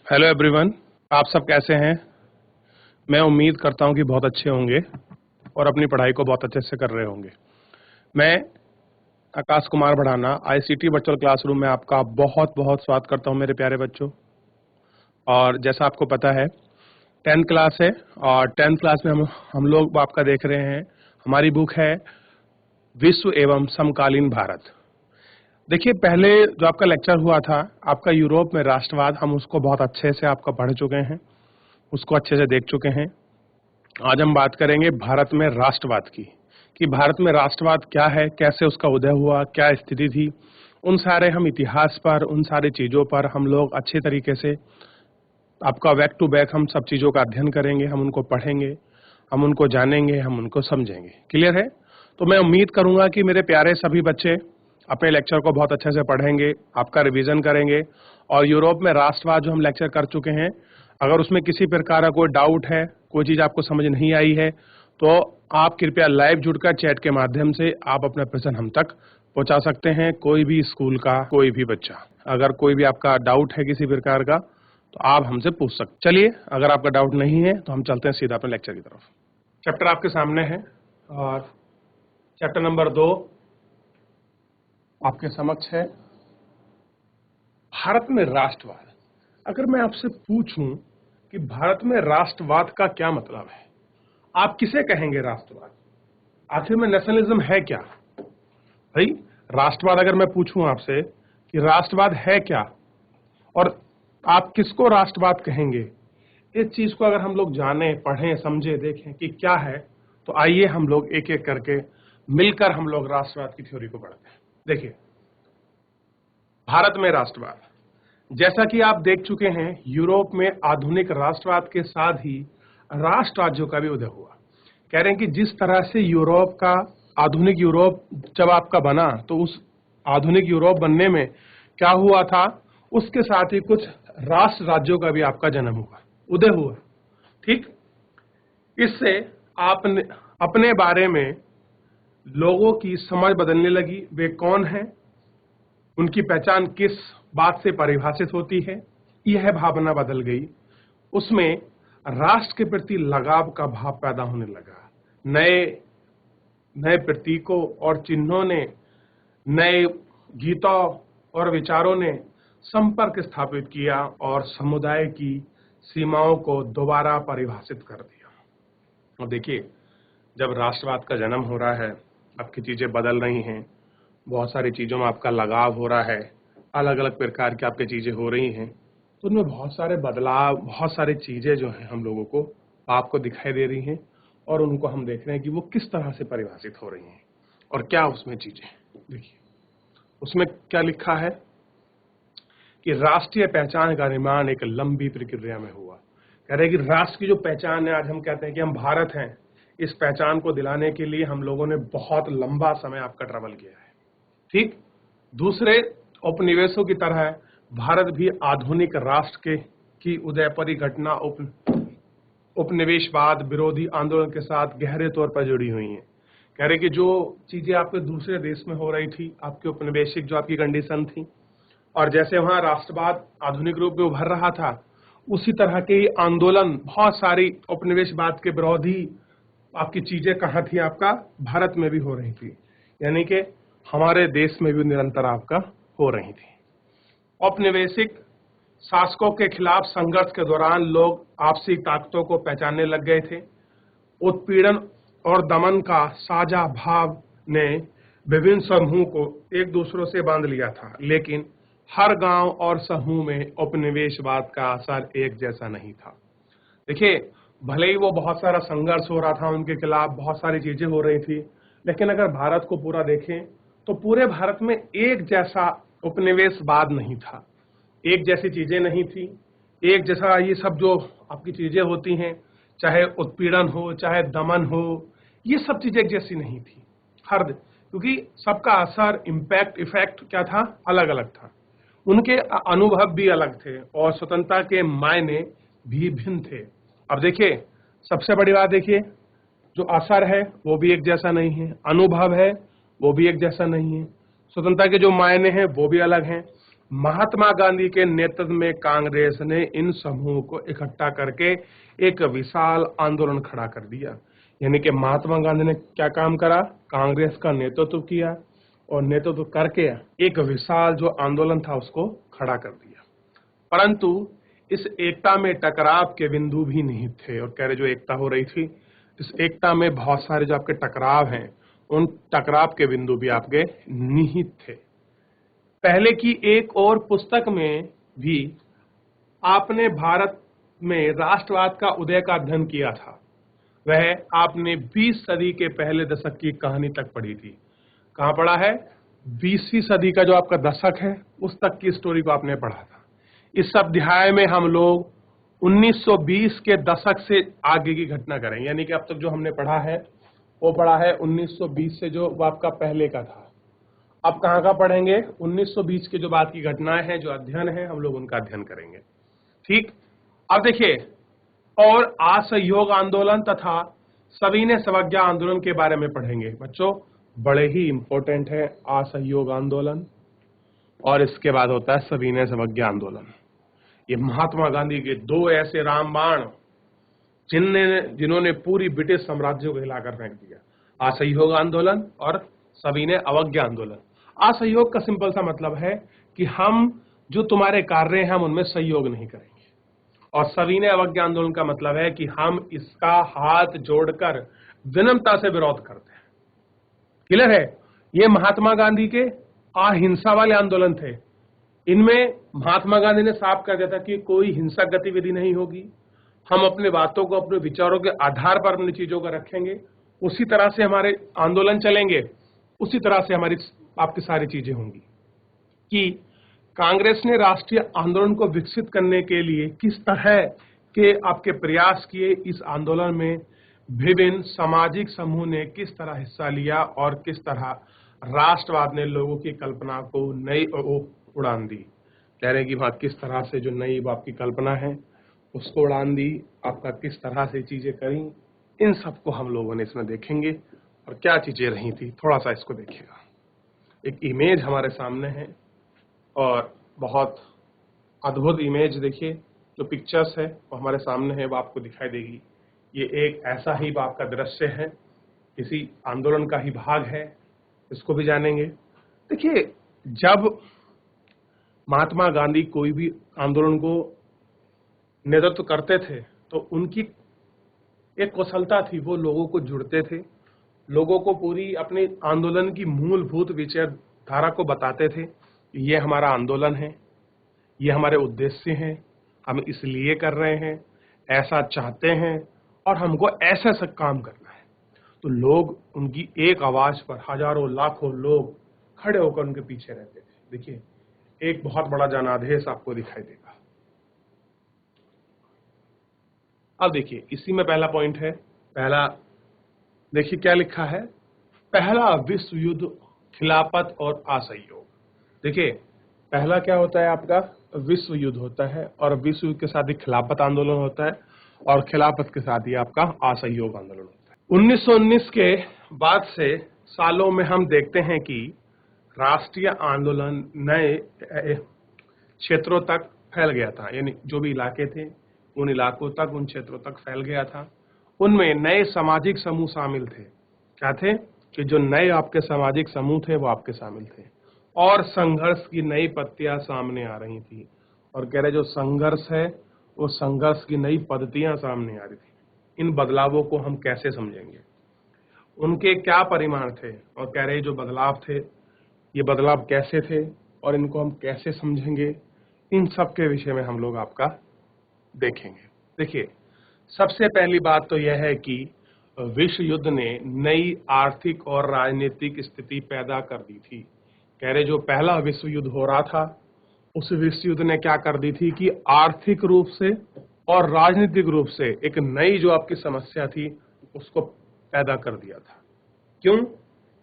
Hello everyone, आप सब कैसे हैं? मैं उम्मीद करता हूं कि बहुत अच्छे होंगे और अपनी पढ़ाई को बहुत अच्छे से कर रहे होंगे। मैं Akash Kumar Bhadana ICT virtual classroom में आपका बहुत बहुत स्वागत करता हूं मेरे प्यारे बच्चों। और जैसा आपको पता है 10th क्लास है और 10th क्लास में हम लोग आपका देख रहे हैं। हमारी बुक है विश्व एवं समकालीन भारत। देखिए, पहले जो आपका लेक्चर हुआ था आपका यूरोप में राष्ट्रवाद, हम उसको बहुत अच्छे से आपका पढ़ चुके हैं, उसको अच्छे से देख चुके हैं। आज हम बात करेंगे भारत में राष्ट्रवाद की, कि भारत में राष्ट्रवाद क्या है, कैसे उसका उदय हुआ, क्या स्थिति थी। उन सारे हम इतिहास पर, उन सारी चीज़ों पर हम लोग अच्छे तरीके से आपका बैक टू बैक हम सब चीज़ों का अध्ययन करेंगे, हम उनको पढ़ेंगे, हम उनको जानेंगे, हम उनको समझेंगे। क्लियर है? तो मैं उम्मीद करूंगा कि मेरे प्यारे सभी बच्चे अपने लेक्चर को बहुत अच्छे से पढ़ेंगे, आपका रिवीजन करेंगे और यूरोप में राष्ट्रवाद जो हम लेक्चर कर चुके हैं, अगर उसमें किसी प्रकार का कोई डाउट है, कोई चीज़ आपको समझ नहीं आई है, तो आप कृपया लाइव जुड़कर चैट के माध्यम से आप अपना प्रश्न हम तक पहुंचा सकते हैं। कोई भी स्कूल का कोई भी बच्चा, अगर कोई भी आपका डाउट है किसी प्रकार का, तो आप हमसे पूछ सकते। चलिए, अगर आपका डाउट नहीं है तो हम चलते हैं सीधा अपने लेक्चर की तरफ। चैप्टर आपके सामने है और चैप्टर नंबर 2 आपके समक्ष है, भारत में राष्ट्रवाद। अगर मैं आपसे पूछूं कि भारत में राष्ट्रवाद का क्या मतलब है, आप किसे कहेंगे राष्ट्रवाद? आखिर में नेशनलिज्म है क्या? भाई, राष्ट्रवाद अगर मैं पूछूं आपसे कि राष्ट्रवाद है क्या और आप किसको राष्ट्रवाद कहेंगे, इस चीज को अगर हम लोग जाने, पढ़ें, समझे, देखें कि क्या है, तो आइए हम लोग एक एक करके मिलकर हम लोग राष्ट्रवाद की थ्योरी को पढ़ते हैं। देखिए, भारत में राष्ट्रवाद, जैसा कि आप देख चुके हैं, यूरोप में आधुनिक राष्ट्रवाद के साथ ही राष्ट्र राज्यों का भी उदय हुआ। कह रहे हैं कि जिस तरह से यूरोप का आधुनिक यूरोप जब आपका बना, तो उस आधुनिक यूरोप बनने में क्या हुआ था, उसके साथ ही कुछ राष्ट्र राज्यों का भी आपका जन्म हुआ, उदय हुआ। ठीक, इससे आपने अपने बारे में लोगों की समझ बदलने लगी। वे कौन हैं, उनकी पहचान किस बात से परिभाषित होती है, यह भावना बदल गई। उसमें राष्ट्र के प्रति लगाव का भाव पैदा होने लगा। नए नए प्रतीकों और चिन्हों ने, नए गीतों और विचारों ने संपर्क स्थापित किया और समुदाय की सीमाओं को दोबारा परिभाषित कर दिया। और देखिए, जब राष्ट्रवाद का जन्म हो रहा है, आपकी चीजें बदल रही हैं, बहुत सारी चीजों में आपका लगाव हो रहा है, अलग अलग प्रकार की आपकी चीजें हो रही हैं, तो उनमें बहुत सारे बदलाव, बहुत सारी चीजें जो हैं हम लोगों को आपको दिखाई दे रही हैं और उनको हम देख रहे हैं कि वो किस तरह से परिभाषित हो रही हैं और क्या उसमें चीजें। देखिए, उसमें क्या लिखा है कि राष्ट्रीय पहचान का निर्माण एक लंबी प्रक्रिया में हुआ। कह रहे हैं कि राष्ट्र की जो पहचान है, आज हम कहते हैं कि हम भारत हैं, इस पहचान को दिलाने के लिए हम लोगों ने बहुत लंबा समय आपका ट्रैवल किया है। ठीक, दूसरे उपनिवेशों की तरह भारत भी आधुनिक राष्ट्र की उदयपरी घटना उपनिवेशवाद विरोधी आंदोलन के साथ गहरे तौर पर जुड़ी हुई हैं। कह रहे कि जो चीजें आपके दूसरे देश में हो रही थी, आपके उपनिवेशिक जो आपकी कंडीशन थी, और जैसे वहां राष्ट्रवाद आधुनिक रूप में उभर रहा था, उसी तरह के आंदोलन, बहुत सारी उपनिवेशवाद के विरोधी आपकी चीजें कहाँ थी, आपका भारत में भी हो रही थी, यानी कि हमारे देश में भी निरंतर आपका हो रही थी। औपनिवेशिक शासकों के खिलाफ संघर्ष के दौरान लोग आपसी ताकतों को पहचानने लग गए थे। उत्पीड़न और दमन का साझा भाव ने विभिन्न समूह को एक दूसरों से बांध लिया था, लेकिन हर गांव और समूह में उपनिवेशवाद का असर एक जैसा नहीं था। देखिए, भले ही वो बहुत सारा संघर्ष हो रहा था, उनके खिलाफ बहुत सारी चीजें हो रही थी, लेकिन अगर भारत को पूरा देखें तो पूरे भारत में एक जैसा उपनिवेशवाद नहीं था, एक जैसी चीजें नहीं थी, एक जैसा ये सब जो आपकी चीजें होती हैं, चाहे उत्पीड़न हो, चाहे दमन हो, ये सब चीजें एक जैसी नहीं थी। क्योंकि सबका असर, इम्पैक्ट, इफेक्ट क्या था, अलग अलग था, उनके अनुभव भी अलग थे और स्वतंत्रता के मायने भी भिन्न थे। अब देखिए, सबसे बड़ी बात देखिए, जो असर है वो भी एक जैसा नहीं है, अनुभव है वो भी एक जैसा नहीं है, स्वतंत्रता के जो मायने हैं वो भी अलग हैं। महात्मा गांधी के नेतृत्व में कांग्रेस ने इन समूहों को इकट्ठा करके एक विशाल आंदोलन खड़ा कर दिया। यानी कि महात्मा गांधी ने क्या काम करा, कांग्रेस का नेतृत्व किया और नेतृत्व करके एक विशाल जो आंदोलन था उसको खड़ा कर दिया। परंतु इस एकता में टकराव के बिंदु भी निहित थे। और कह रहे जो एकता हो रही थी, इस एकता में बहुत सारे जो आपके टकराव हैं, उन टकराव के बिंदु भी आपके निहित थे। पहले की एक और पुस्तक में भी आपने भारत में राष्ट्रवाद का उदय का अध्ययन किया था। वह आपने 20 सदी के पहले दशक की कहानी तक पढ़ी थी। कहाँ पढ़ा है? 20वीं सदी का जो आपका दशक है उस तक की स्टोरी को आपने पढ़ा था। इस अध्याय में हम लोग 1920 के दशक से आगे की घटना करें। यानी कि अब तक जो हमने पढ़ा है वो पढ़ा है 1920 से जो वो आपका पहले का था। अब कहाँ का पढ़ेंगे? 1920 के जो बाद की घटनाएं हैं, जो अध्ययन है, हम लोग उनका अध्ययन करेंगे। ठीक, अब देखिए, और असहयोग आंदोलन तथा सविनय अवज्ञा आंदोलन के बारे में पढ़ेंगे। बच्चों बड़े ही इंपॉर्टेंट है असहयोग आंदोलन, और इसके बाद होता है सविनय अवज्ञा आंदोलन। ये महात्मा गांधी के दो ऐसे रामबाण जिन्होंने पूरी ब्रिटिश साम्राज्य को हिलाकर फेंक दिया, असहयोग आंदोलन और सविनय अवज्ञा आंदोलन। असहयोग का सिंपल सा मतलब है कि हम जो तुम्हारे कार्य हैं हम उनमें सहयोग नहीं करेंगे, और सविनय अवज्ञा आंदोलन का मतलब है कि हम इसका हाथ जोड़कर विनम्रता से विरोध करते हैं। क्लियर है? ये महात्मा गांधी के अहिंसा वाले आंदोलन थे। इनमें महात्मा गांधी ने साफ कर दिया था कि कोई हिंसक गतिविधि नहीं होगी, हम अपने बातों को, अपने विचारों के आधार पर अपनी चीजों को रखेंगे, उसी तरह से हमारे आंदोलन चलेंगे, उसी तरह से हमारी आपकी सारी चीजें होंगी। कि कांग्रेस ने राष्ट्रीय आंदोलन को विकसित करने के लिए किस तरह के आपके प्रयास किए, इस आंदोलन में विभिन्न सामाजिक समूह ने किस तरह हिस्सा लिया और किस तरह राष्ट्रवाद ने लोगों की कल्पना को नई उड़ान दी। कह रहे हैं कि वहां किस तरह से जो नई आपकी कल्पना है उसको उड़ान दी, आपका किस तरह से चीजें करी, इन सबको हम लोगों ने इसमें देखेंगे और क्या चीजें रही थी। थोड़ा सा इसको देखिएगा। एक इमेज हमारे सामने है और बहुत अद्भुत इमेज, देखिए जो पिक्चर्स है वो हमारे सामने है, वो आपको दिखाई देगी। ये एक ऐसा ही आपका दृश्य है, किसी आंदोलन का ही भाग है, इसको भी जानेंगे। देखिए, जब महात्मा गांधी कोई भी आंदोलन को नेतृत्व करते थे तो उनकी एक कौशलता थी, वो लोगों को जुड़ते थे, लोगों को पूरी अपने आंदोलन की मूलभूत विचारधारा को बताते थे। ये हमारा आंदोलन है, ये हमारे उद्देश्य हैं, हम इसलिए कर रहे हैं, ऐसा चाहते हैं और हमको ऐसा ऐसा काम करना है। तो लोग उनकी एक आवाज पर हजारों लाखों लोग खड़े होकर उनके पीछे रहते थे। देखिए, एक बहुत बड़ा जनादेश आपको दिखाई देगा। अब देखिए, इसी में पहला पॉइंट है। पहला देखिए क्या लिखा है, पहला विश्व युद्ध, खिलाफत और असहयोग। देखिए, पहला क्या होता है आपका? विश्व युद्ध होता है, और विश्व युद्ध के साथ ही खिलाफत आंदोलन होता है, और खिलाफत के साथ ही आपका असहयोग आंदोलन होता है। 1919 के बाद से सालों में हम देखते हैं कि राष्ट्रीय आंदोलन नए क्षेत्रों तक फैल गया था। यानी जो भी इलाके थे उन इलाकों तक, उन क्षेत्रों तक फैल गया था। उनमें नए सामाजिक समूह शामिल थे। क्या थे? कि जो नए आपके सामाजिक समूह थे वो आपके शामिल थे, और संघर्ष की नई पत्तियां सामने आ रही थी। और कह रहे जो संघर्ष है वो संघर्ष की नई पद्धतियां सामने आ रही थी। इन बदलावों को हम कैसे समझेंगे, उनके क्या परिमाण थे, और कह रहे जो बदलाव थे ये बदलाव कैसे थे और इनको हम कैसे समझेंगे, इन सब के विषय में हम लोग आपका देखेंगे। देखिए, सबसे पहली बात तो यह है कि विश्व युद्ध ने नई आर्थिक और राजनीतिक स्थिति पैदा कर दी थी। कह रहे जो पहला विश्व युद्ध हो रहा था उस विश्व युद्ध ने क्या कर दी थी कि आर्थिक रूप से और राजनीतिक रूप से एक नई जो आपकी समस्या थी उसको पैदा कर दिया था। क्यों?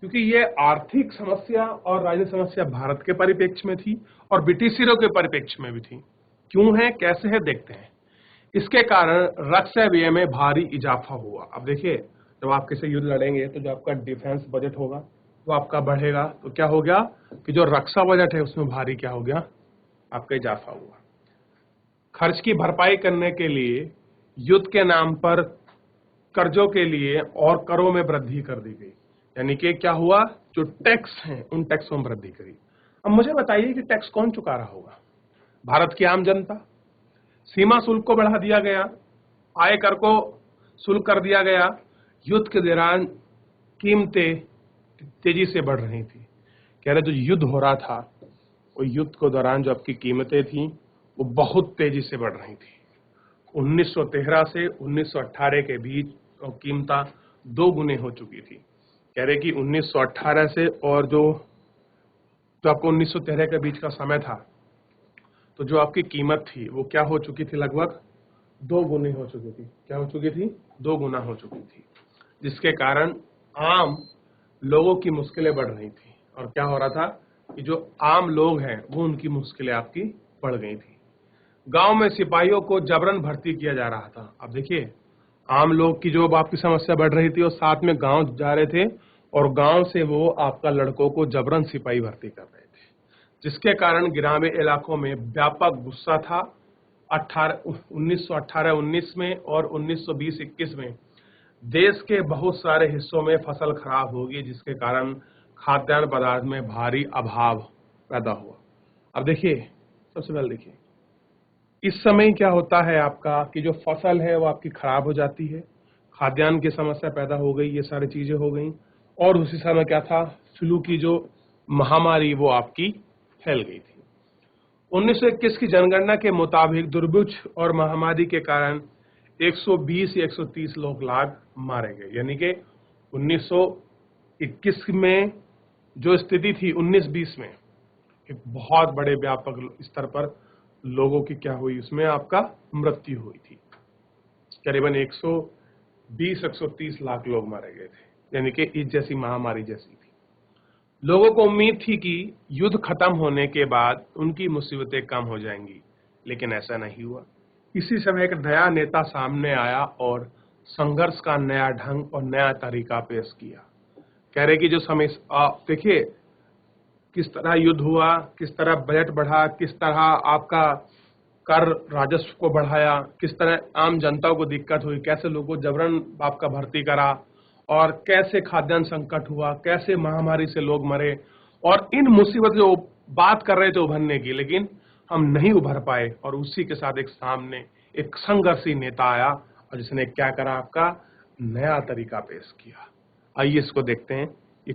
क्योंकि ये आर्थिक समस्या और राजनीतिक समस्या भारत के परिप्रेक्ष्य में थी और ब्रिटिशरों के परिप्रेक्ष्य में भी थी। क्यों है, कैसे है, देखते हैं। इसके कारण रक्षा व्यय में भारी इजाफा हुआ। अब देखिए, जब आप किसी युद्ध लड़ेंगे तो जो आपका डिफेंस बजट होगा वो आपका बढ़ेगा। तो क्या हो गया कि जो रक्षा बजट है उसमें भारी क्या हो गया? आपका इजाफा हुआ। खर्च की भरपाई करने के लिए युद्ध के नाम पर कर्जों के लिए और करों में वृद्धि कर दी गई, यानी कि क्या हुआ, जो टैक्स हैं उन टैक्सों में वृद्धि करी। अब मुझे बताइए कि टैक्स कौन चुका रहा होगा? भारत की आम जनता। सीमा शुल्क को बढ़ा दिया गया, आय कर को शुल्क कर दिया गया। युद्ध के दौरान कीमतें तेजी से बढ़ रही थी। कह रहे जो युद्ध हो रहा था, वो युद्ध के दौरान जो आपकी कीमतें थी वो बहुत तेजी से बढ़ रही थी। 1913 से 1918 के बीच कीमता 2 गुने हो चुकी थी। कह रहे कि 1918 से और जो आपको 1913 के बीच का समय था, तो जो आपकी कीमत थी वो क्या हो चुकी थी, लगभग 2 गुनी हो चुकी थी। क्या हो चुकी थी? 2 गुना हो चुकी थी, जिसके कारण आम लोगों की मुश्किलें बढ़ रही थी। और क्या हो रहा था कि जो आम लोग हैं वो उनकी मुश्किलें आपकी बढ़ गई थी। गांव में सिपाहियों को जबरन भर्ती किया जा रहा था। अब देखिए, आम लोग की जो आपकी समस्या बढ़ रही थी और साथ में गांव जा रहे थे और गांव से वो आपका लड़कों को जबरन सिपाही भर्ती कर रहे थे, जिसके कारण ग्रामीण इलाकों में व्यापक गुस्सा था। 1918-19 में और 1920-21 में देश के बहुत सारे हिस्सों में फसल खराब होगी, जिसके कारण खाद्यान्न पदार्थ में भारी अभाव पैदा हुआ। अब देखिए, सबसे पहले देखिए, इस समय क्या होता है आपका कि जो फसल है वो आपकी खराब हो जाती है, खाद्यान्न की समस्या पैदा हो गई, ये सारी चीजें हो गई। और उसी समय क्या था, फ्लू की जो महामारी वो आपकी फैल गई थी। 1921 की जनगणना के मुताबिक दुर्भिक्ष और महामारी के कारण 120 या 130 लोग मारे गए, यानी कि 1921 में जो स्थिति थी 1920 में एक बहुत बड़े व्यापक स्तर पर लोगों की क्या हुई, उसमें आपका मृत्यु हुई थी। करीबन 120-130 लाख लोग मारे गए थे, यानी कि इस जैसी महामारी जैसी थी। लोगों को उम्मीद थी कि युद्ध खत्म होने के बाद उनकी मुसीबतें कम हो जाएंगी, लेकिन ऐसा नहीं हुआ। इसी समय एक नया नेता सामने आया और संघर्ष का नया ढंग और नया तरीका पेश किया। कह रहे कि जो समय आप देखिए किस तरह युद्ध हुआ, किस तरह बजट बढ़ा, किस तरह आपका कर राजस्व को बढ़ाया, किस तरह आम जनता को दिक्कत हुई, कैसे लोगों को जबरन आपका भर्ती करा, और कैसे खाद्यान्न संकट हुआ, कैसे महामारी से लोग मरे। और इन मुसीबत जो बात कर रहे थे उभरने की, लेकिन हम नहीं उभर पाए। और उसी के साथ एक सामने एक संघर्षी नेता आया और जिसने क्या करा, आपका नया तरीका पेश किया। आइए इसको देखते हैं, ये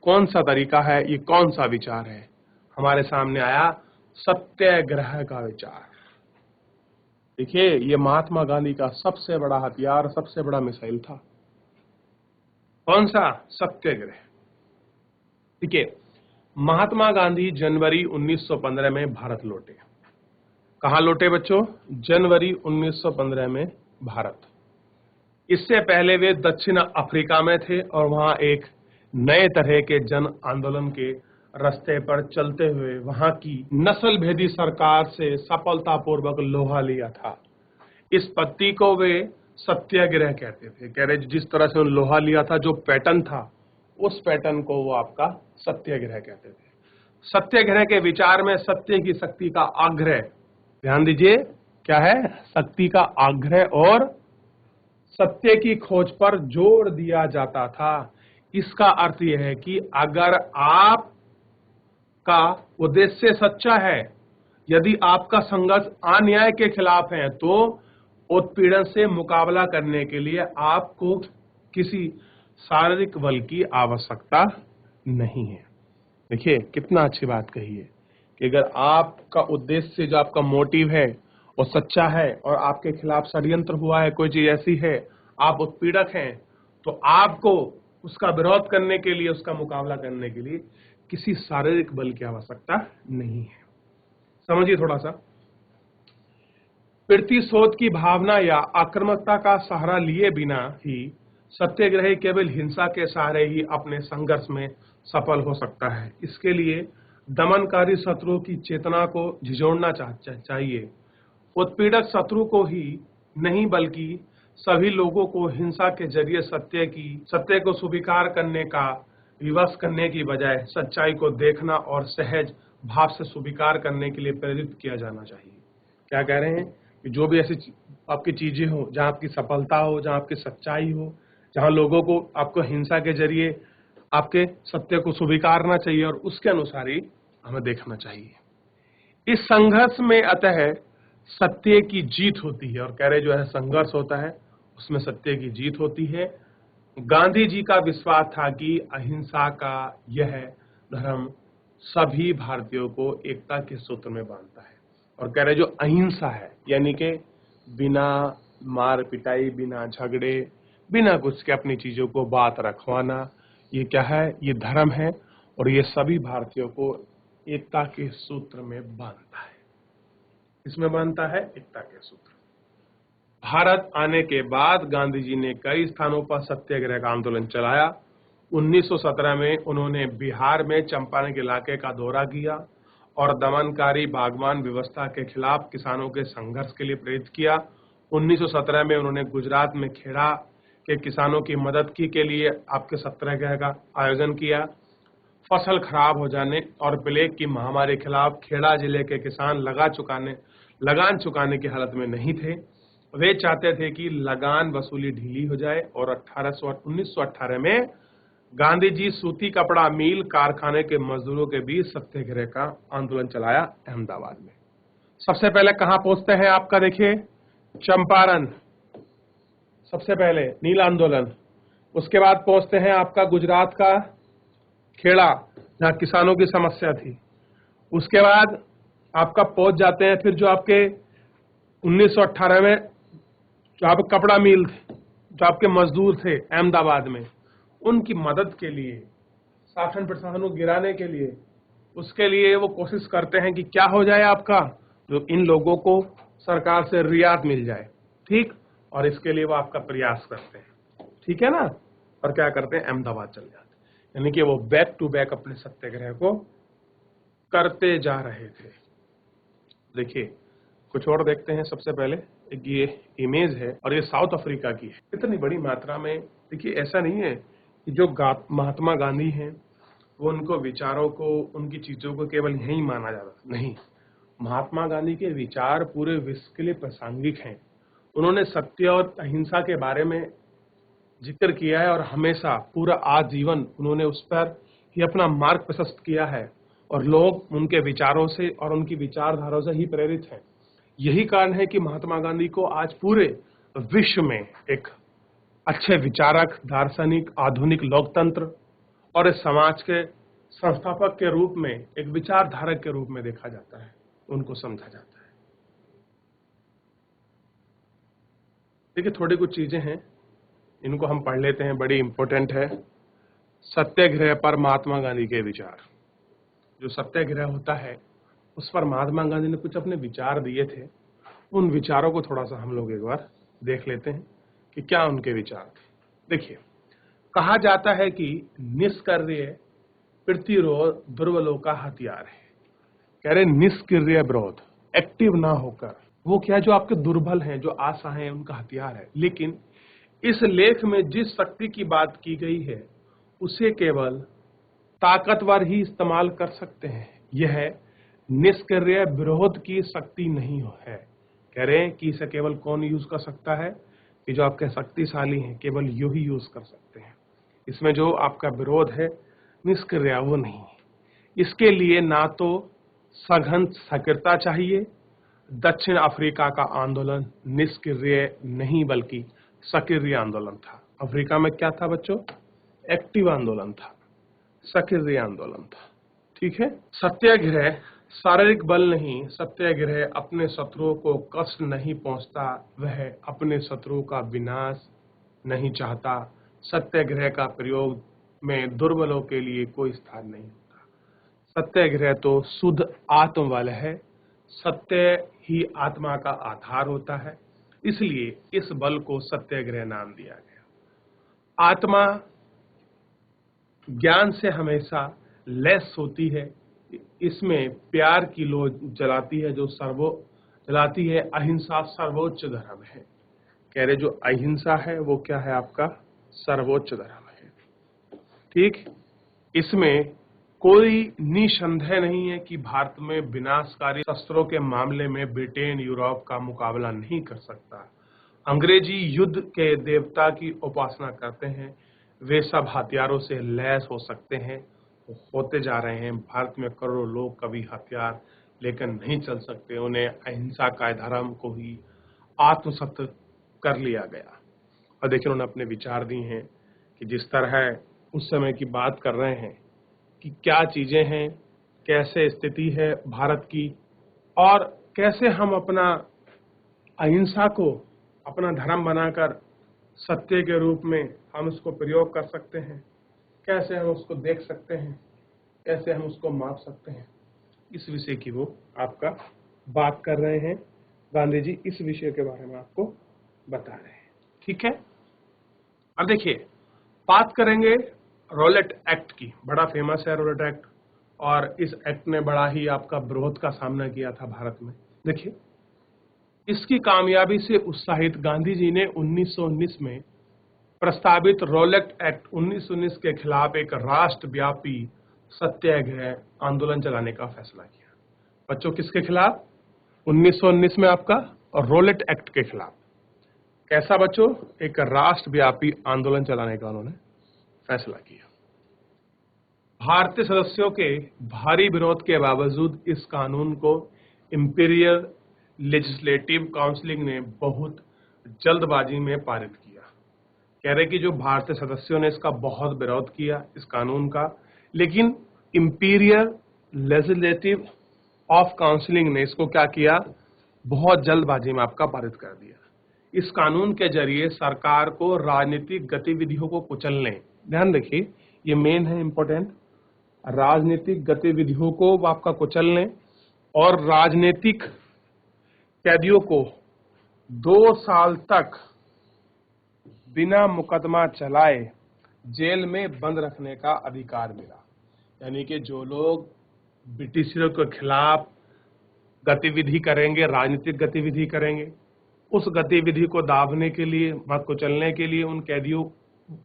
कौन सा तरीका है, ये कौन सा विचार है। हमारे सामने आया सत्याग्रह का विचार। देखिए, ये महात्मा गांधी का सबसे बड़ा हथियार, सबसे बड़ा मिसाइल था। कौन सा? सत्याग्रह। देखिए, महात्मा गांधी जनवरी 1915 में भारत लौटे। कहां लौटे बच्चों? जनवरी 1915 में भारत। इससे पहले वे दक्षिण अफ्रीका में थे और वहां एक नए तरह के जन आंदोलन के रास्ते पर चलते हुए वहां की नस्ल भेदी सरकार से सफलतापूर्वक लोहा लिया था। इस पत्ती को वे सत्याग्रह कहते थे। कह रहे जिस तरह से उन्होंने लोहा लिया था, जो पैटर्न था, उस पैटर्न को वो आपका सत्याग्रह कहते थे। सत्याग्रह के विचार में सत्य की शक्ति का आग्रह, ध्यान दीजिए, क्या है? शक्ति का आग्रह और सत्य की खोज पर जोर दिया जाता था। इसका अर्थ यह है कि अगर आप का उद्देश्य सच्चा है, यदि आपका संघर्ष अन्याय के खिलाफ है, तो उत्पीड़न से मुकाबला करने के लिए आपको किसी शारीरिक बल की आवश्यकता नहीं है। देखिए कितना अच्छी बात कही है कि अगर आपका उद्देश्य, जो आपका मोटिव है वो सच्चा है और आपके खिलाफ षड्यंत्र हुआ है, कोई चीज ऐसी है, आप उत्पीड़क हैं, तो आपको उसका विरोध करने के लिए, उसका मुकाबला करने के लिए किसी शारीरिक बल की आवश्यकता नहीं है। समझिए थोड़ा सा। प्रतिशोध की भावना या आक्रामकता का सहारा लिए बिना ही सत्याग्रही केवल हिंसा के सहारे ही अपने संघर्ष में सफल हो सकता है। इसके लिए दमनकारी शत्रु की चेतना को झिझोड़ना चाहिए। उत्पीड़क शत्रु को ही नहीं बल्कि सभी लोगों को हिंसा के जरिए सत्य को स्वीकार करने का विवश करने की बजाय सच्चाई को देखना और सहज भाव से स्वीकार करने के लिए प्रेरित किया जाना चाहिए। क्या कह रहे हैं कि जो भी ऐसी आपकी चीजें हो, जहां आपकी सफलता हो, जहां आपकी सच्चाई हो, जहां लोगों को आपको हिंसा के जरिए आपके सत्य को स्वीकारना चाहिए और उसके अनुसार ही हमें देखना चाहिए। इस संघर्ष में अतः सत्य की जीत होती है, और कह रहे जो है संघर्ष होता है उसमें सत्य की जीत होती है। गांधी जी का विश्वास था कि अहिंसा का यह धर्म सभी भारतीयों को एकता के सूत्र में बांधता है, और कह रहे जो अहिंसा है यानी कि बिना मार पिटाई, बिना झगड़े, बिना कुछ के अपनी चीजों को बात रखवाना, ये क्या है, ये धर्म है, और ये सभी भारतीयों को एकता के सूत्र में बांधता है। इसमें बांधता है एकता के सूत्र। भारत आने के बाद गांधी जी ने कई स्थानों पर सत्याग्रह का आंदोलन चलाया। 1917 में उन्होंने बिहार में चंपारण के इलाके का दौरा किया और दमनकारी बागवान व्यवस्था के खिलाफ किसानों के संघर्ष के लिए प्रेरित किया। 1917 में उन्होंने गुजरात में खेड़ा के किसानों की मदद की के लिए आपके सत्याग्रह का आयोजन किया। फसल खराब हो जाने और प्लेग की महामारी के खिलाफ खेड़ा जिले के किसान लगान चुकाने की हालत में नहीं थे। वे चाहते थे कि लगान वसूली ढीली हो जाए, और 1918 में गांधी जी सूती कपड़ा मिल कारखाने के मजदूरों के बीच सत्याग्रह का आंदोलन चलाया अहमदाबाद में। सबसे पहले कहां पहुंचते हैं आपका, देखिए चंपारण, सबसे पहले नील आंदोलन। उसके बाद पहुंचते हैं आपका गुजरात का खेड़ा, जहां किसानों की समस्या थी। उसके बाद आपका पहुंच जाते हैं फिर जो आपके 1918 में जो आप कपड़ा मिल थे, जो आपके मजदूर थे अहमदाबाद में, उनकी मदद के लिए, शासन प्रशासन को गिराने के लिए, उसके लिए वो कोशिश करते हैं कि क्या हो जाए आपका, जो इन लोगों को सरकार से रियायत मिल जाए, ठीक, और इसके लिए वो आपका प्रयास करते हैं, ठीक है ना। और क्या करते हैं, अहमदाबाद चले जाते हैं, यानी कि वो बैक टू बैक अपने सत्याग्रह को करते जा रहे थे। देखिए कुछ और देखते हैं। सबसे पहले एक ये इमेज है, और ये साउथ अफ्रीका की है। इतनी बड़ी मात्रा में, देखिए ऐसा नहीं है कि जो महात्मा गांधी हैं वो उनको विचारों को, उनकी चीजों को केवल यहीं माना जाता, नहीं, महात्मा गांधी के विचार पूरे विश्व के लिए प्रासंगिक हैं। उन्होंने सत्य और अहिंसा के बारे में जिक्र किया है, और हमेशा पूरा आजीवन उन्होंने उस पर ही अपना मार्ग प्रशस्त किया है, और लोग उनके विचारों से और उनकी विचारधाराओं से ही प्रेरित हैं। यही कारण है कि महात्मा गांधी को आज पूरे विश्व में एक अच्छे विचारक, दार्शनिक, आधुनिक लोकतंत्र और इस समाज के संस्थापक के रूप में, एक विचारधारक के रूप में देखा जाता है, उनको समझा जाता है। देखिए थोड़ी कुछ चीजें हैं, इनको हम पढ़ लेते हैं, बड़ी इंपॉर्टेंट है। सत्याग्रह पर महात्मा गांधी के विचार। जो सत्याग्रह होता है उस पर महात्मा गांधी ने कुछ अपने विचार दिए थे। उन विचारों को थोड़ा सा हम लोग एक बार देख लेते हैं कि क्या उनके विचार थे। देखिए, कहा जाता है कि निष्क्रिय प्रतिरोध दुर्बलों का हथियार है। कह रहे निष्क्रिय विरोध, एक्टिव ना होकर, वो क्या, जो आपके दुर्बल हैं, जो आशा है, उनका हथियार है। लेकिन इस लेख में जिस शक्ति की बात की गई है उसे केवल ताकतवर ही इस्तेमाल कर सकते हैं। यह निष्क्रिय विरोध की शक्ति नहीं है। कह रहे हैं कि इसे केवल कौन यूज कर सकता है, कि जो आपके शक्तिशाली हैं, केवल यू ही यूज कर सकते हैं। इसमें जो आपका विरोध है निष्क्रिय, वो नहीं। इसके लिए ना तो सघन सक्रियता चाहिए। दक्षिण अफ्रीका का आंदोलन निष्क्रिय नहीं बल्कि सक्रिय आंदोलन था। अफ्रीका में क्या था बच्चों, एक्टिव आंदोलन था, सक्रिय आंदोलन था, ठीक है। सत्याग्रह शारीरिक बल नहीं, सत्याग्रह अपने शत्रुओं को कष्ट नहीं पहुंचता, वह अपने शत्रुओं का विनाश नहीं चाहता। सत्याग्रह का प्रयोग में दुर्बलों के लिए कोई स्थान नहीं होता। सत्याग्रह तो शुद्ध आत्मबल है, सत्य ही आत्मा का आधार होता है, इसलिए इस बल को सत्याग्रह नाम दिया गया। आत्मा ज्ञान से हमेशा लेस होती है, इसमें प्यार की लौ जलाती है, जो जलाती है। अहिंसा सर्वोच्च धर्म है। कह रहे जो अहिंसा है वो क्या है, आपका सर्वोच्च धर्म है, ठीक। इसमें कोई निसंदेह नहीं है कि भारत में विनाशकारी शस्त्रों के मामले में ब्रिटेन यूरोप का मुकाबला नहीं कर सकता। अंग्रेजी युद्ध के देवता की उपासना करते हैं, वे सब हथियारों से लैस हो सकते हैं, होते जा रहे हैं। भारत में करोड़ों लोग कभी हथियार लेकर नहीं चल सकते, उन्हें अहिंसा का धर्म को ही आत्मसात कर लिया गया। और देखिए उन्होंने अपने विचार दिए हैं कि जिस तरह उस समय की बात कर रहे हैं कि क्या चीजें हैं, कैसे स्थिति है भारत की, और कैसे हम अपना अहिंसा को अपना धर्म बनाकर सत्य के रूप में हम उसको प्रयोग कर सकते हैं, कैसे हम उसको देख सकते हैं, कैसे हम उसको माप सकते हैं। इस विषय की वो आपका बात कर रहे हैं। गांधी जी इस विषय के बारे में आपको बता रहे हैं। ठीक है, अब देखिए बात करेंगे रॉलेट एक्ट की। बड़ा फेमस है रॉलेट एक्ट, और इस एक्ट ने बड़ा ही आपका विरोध का सामना किया था भारत में। देखिए इसकी कामयाबी से उत्साहित गांधी जी ने 1919 में प्रस्तावित रॉलेट एक्ट 1919 के खिलाफ एक राष्ट्रव्यापी सत्याग्रह आंदोलन चलाने का फैसला किया। बच्चों किसके खिलाफ? 1919 में आपका रॉलेट एक्ट के खिलाफ। कैसा बच्चों? एक राष्ट्रव्यापी आंदोलन चलाने का उन्होंने फैसला किया। भारतीय सदस्यों के भारी विरोध के बावजूद इस कानून को इंपीरियल लेजिस्लेटिव काउंसिल ने बहुत जल्दबाजी में पारित किया। कह रहे कि जो भारतीय सदस्यों ने इसका बहुत विरोध किया इस कानून का, लेकिन इंपीरियल लेजिस्लेटिव ऑफ काउंसिलिंग ने इसको क्या किया, बहुत जल्दबाजी में आपका पारित कर दिया। इस कानून के जरिए सरकार को राजनीतिक गतिविधियों को कुचलने, ध्यान रखिए ये मेन है इंपॉर्टेंट, राजनीतिक गतिविधियों को आपका कुचलने और राजनीतिक कैदियों को 2 साल तक बिना मुकदमा चलाए जेल में बंद रखने का अधिकार मिला। यानी कि जो लोग ब्रिटिशरों के खिलाफ गतिविधि करेंगे, राजनीतिक गतिविधि करेंगे, उस गतिविधि को दाबने के लिए, मत कुचलने के लिए उन कैदियों,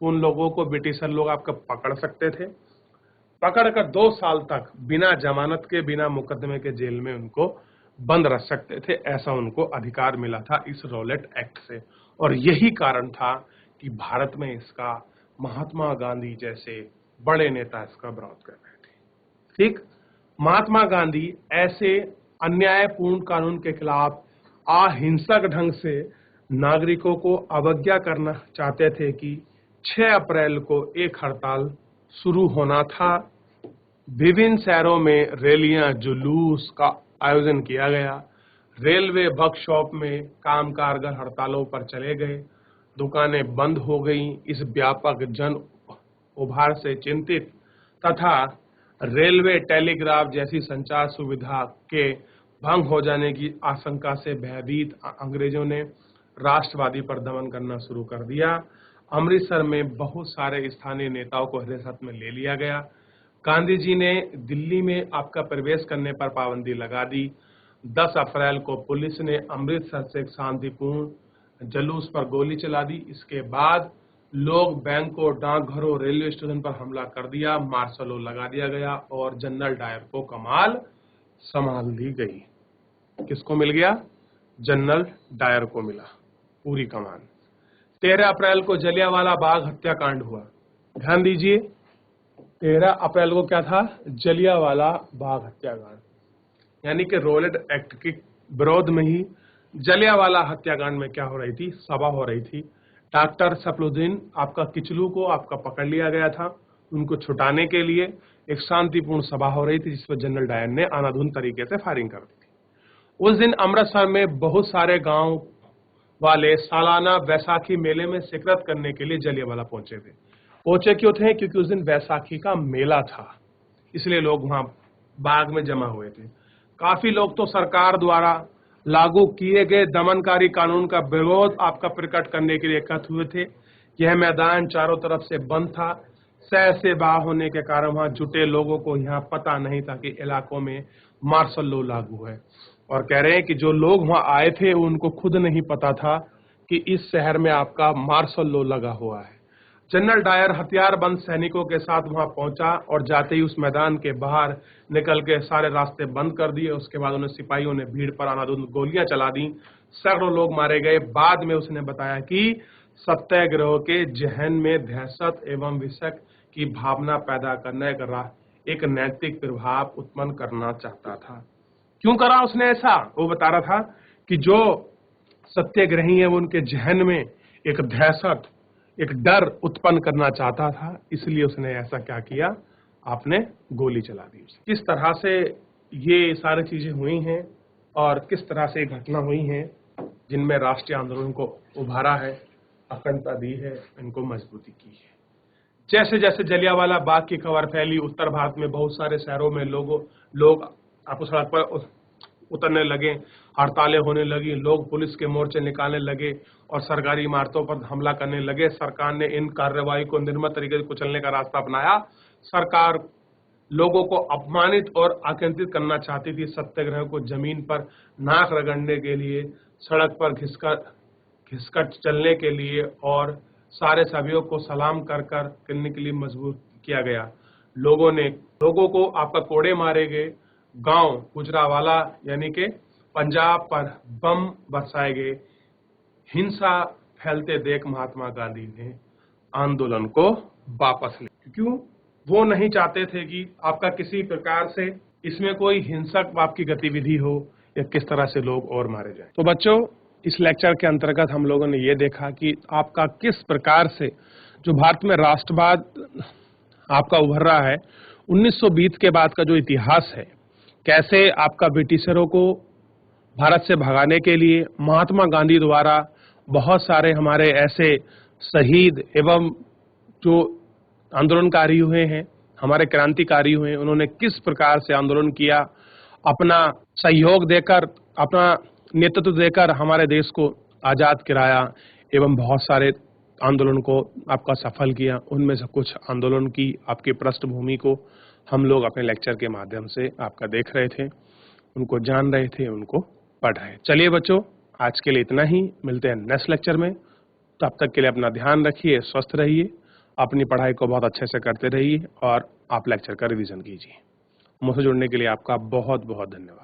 उन लोगों को ब्रिटिशर लोग आपका पकड़ सकते थे। पकड़कर 2 साल तक बिना जमानत के, बिना मुकदमे के जेल में उनको बंद रख सकते थे। ऐसा उनको अधिकार मिला था इस रॉलेट एक्ट से, और यही कारण था कि भारत में इसका महात्मा गांधी जैसे बड़े नेता इसका विरोध कर रहे थे। ठीक, महात्मा गांधी ऐसे अन्यायपूर्ण कानून के खिलाफ अहिंसक ढंग से नागरिकों को अवज्ञा करना चाहते थे कि 6 अप्रैल को एक हड़ताल शुरू होना था। विभिन्न शहरों में रैलियां, जुलूस का आयोजन किया गया। रेलवे वर्कशॉप में काम कामगार हड़तालों पर चले गए, दुकानें बंद हो गईं। इस व्यापक जन उभार से चिंतित तथा रेलवे टेलीग्राफ जैसी संचार सुविधा के भंग हो जाने की आशंका से भयभीत अंग्रेजों ने राष्ट्रवादी पर दमन करना शुरू कर दिया। अमृतसर में बहुत सारे स्थानीय नेताओं को हिरासत में ले लिया गया। गांधी जी ने दिल्ली में आपका प्रवेश करने पर पाबंदी लगा दी। 10 अप्रैल को पुलिस ने अमृतसर से एक शांतिपूर्ण जुलूस पर गोली चला दी। इसके बाद लोग बैंकों, डाकघरों, रेलवे स्टेशन पर हमला कर दिया, मार्शल लॉ लगा दिया गया और जनरल डायर को कमान संभाल दी गई। किसको मिल गया? जनरल डायर को मिला पूरी कमान। 13 अप्रैल को जलियांवाला बाग हत्याकांड हुआ। ध्यान दीजिए, 13 अप्रैल को क्या था? जलियांवाला बाग हत्याकांड। यानी कि रॉलेट एक्ट के विरोध में ही जलियांवाला हत्याकांड में क्या हो रही थी? सभा हो रही थी। डॉक्टर सफरुद्दीन आपका किचलू को आपका पकड़ लिया गया था। उनको छुटाने के लिए एक शांतिपूर्ण सभा हो रही थी जिसमें जनरल डायर ने अंधाधुंध तरीके से फायरिंग कर दी थी। उस दिन अमृतसर में बहुत सारे गांव वाले सालाना वैसाखी मेले में शिरकत करने के लिए जलियांवाला पहुंचे थे। पहुंचे क्यों थे? क्योंकि उस दिन वैसाखी का मेला था, इसलिए लोग वहां बाग में जमा हुए थे। काफी लोग तो सरकार द्वारा लागू किए गए दमनकारी कानून का विरोध आपका प्रकट करने के लिए एकत्र हुए थे। यह मैदान चारों तरफ से बंद था। शहर से बाहर होने के कारण वहां जुटे लोगों को यहाँ पता नहीं था कि इलाकों में मार्शल लॉ लागू है, और कह रहे हैं कि जो लोग वहां आए थे उनको खुद नहीं पता था कि इस शहर में आपका मार्शल लॉ लगा हुआ है। जनरल डायर हथियारबंद सैनिकों के साथ वहां पहुंचा और जाते ही उस मैदान के बाहर निकल के सारे रास्ते बंद कर दिए। उसके बाद उन्हें सिपाहियों ने भीड़ पर अंधाधुंध गोलियां चला दी, सैकड़ों लोग मारे गए। बाद में उसने बताया कि सत्याग्रह के जहन में दहशत एवं विषक की भावना पैदा करने का एक नैतिक प्रभाव उत्पन्न करना चाहता था। क्यों करा उसने ऐसा? वो बता रहा था कि जो सत्याग्रही है वो उनके जहन में एक दहशत, एक डर उत्पन्न करना चाहता था, इसलिए उसने ऐसा क्या किया, आपने गोली चला दी। किस तरह से ये सारी चीजें हुई हैं और किस तरह से घटना हुई हैं जिनमें राष्ट्रीय आंदोलन को उभारा है, अखंडता दी है, इनको मजबूती की है। जैसे जैसे जलियांवाला बाग की खबर फैली, उत्तर भारत में बहुत सारे शहरों में लोग आपको सड़क पर उतरने लगे, हड़तालें होने लगी, लोग पुलिस के मोर्चे निकालने लगे और सरकारी इमारतों पर हमला करने लगे। सरकार ने इन कार्रवाई को निर्मम तरीके से कुचलने का रास्ता अपनाया। सरकार लोगों को अपमानित और आतंकित करना चाहती थी। सत्याग्रह को जमीन पर नाक रगड़ने के लिए, सड़क पर घिसकर चलने के लिए और सारे सभ्यों को सलाम करने के लिए मजबूर किया गया। लोगों को आपका कोड़े मारे गए, गांव गुजरावाला यानी कि पंजाब पर बम बरसाए गए। हिंसा फैलते देख महात्मा गांधी ने आंदोलन को वापस लिया। क्यों? वो नहीं चाहते थे कि आपका किसी प्रकार से इसमें कोई हिंसक आपकी गतिविधि हो या किस तरह से लोग और मारे जाएं। तो बच्चों, इस लेक्चर के अंतर्गत हम लोगों ने ये देखा कि आपका किस प्रकार से जो भारत में राष्ट्रवाद आपका उभर रहा है, 1920 के बाद का जो इतिहास है, कैसे आपका ब्रिटिशरों को भारत से भगाने के लिए महात्मा गांधी द्वारा बहुत सारे हमारे ऐसे शहीद एवं जो आंदोलनकारी हुए हैं, हमारे क्रांतिकारी हुए हैं, उन्होंने किस प्रकार से आंदोलन किया, अपना सहयोग देकर, अपना नेतृत्व देकर हमारे देश को आजाद कराया एवं बहुत सारे आंदोलन को आपका सफल किया। उनमें से कुछ आंदोलन की आपकी पृष्ठभूमि को हम लोग अपने लेक्चर के माध्यम से आपका देख रहे थे, उनको जान रहे थे, उनको पढ़ रहे। चलिए बच्चों, आज के लिए इतना ही। मिलते हैं नेक्स्ट लेक्चर में। तब तक के लिए अपना ध्यान रखिए, स्वस्थ रहिए, अपनी पढ़ाई को बहुत अच्छे से करते रहिए और आप लेक्चर का रिवीजन कीजिए। मुझसे जुड़ने के लिए आपका बहुत बहुत धन्यवाद।